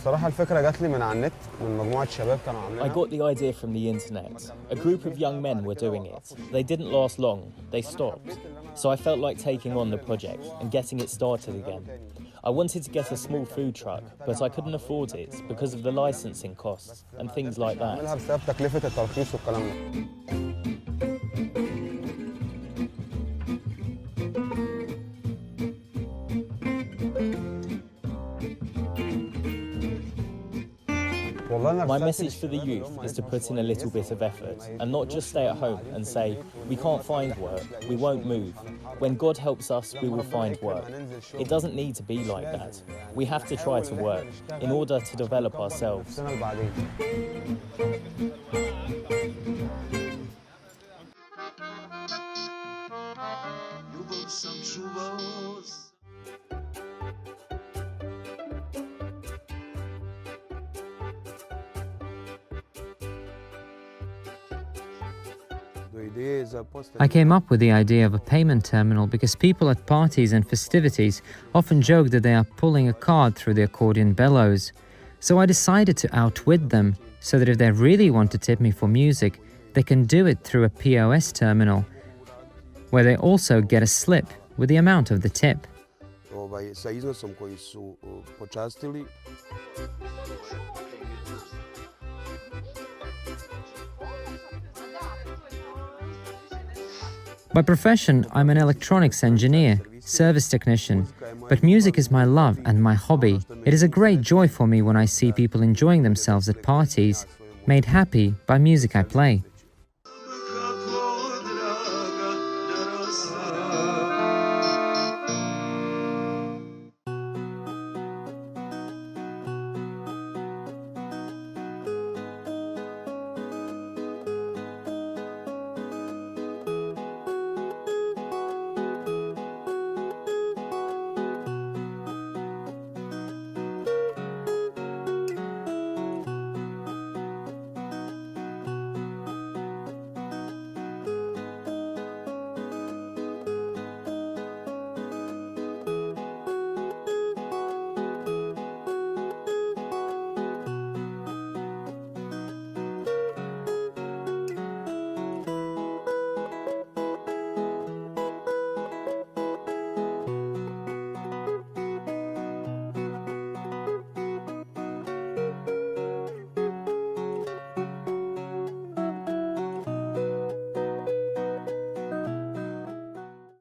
بصراحة الفكرة جات لي من على النت من مجموعة شباب كانوا عاملينها. I got the idea from the internet. A group of young men were doing it. They didn't last long. They stopped. So I felt like taking on the project and getting it started again. I wanted to get a small food truck, but I couldn't afford it because of the licensing costs and things like that. عاملها بسبب تكلفة الترخيص والكلام ده. My message for the youth is to put in a little bit of effort and not just stay at home and say, we can't find work, we won't move. When God helps us, we will find work. It doesn't need to be like that. We have to try to work in order to develop ourselves. I came up with the idea of a payment terminal because people at parties and festivities often joke that they are pulling a card through the accordion bellows. So I decided to outwit them so that if they really want to tip me for music, they can do it through a POS terminal, where they also get a slip with the amount of the tip. By profession, I'm an electronics engineer, service technician, but music is my love and my hobby. It is a great joy for me when I see people enjoying themselves at parties, made happy by music I play.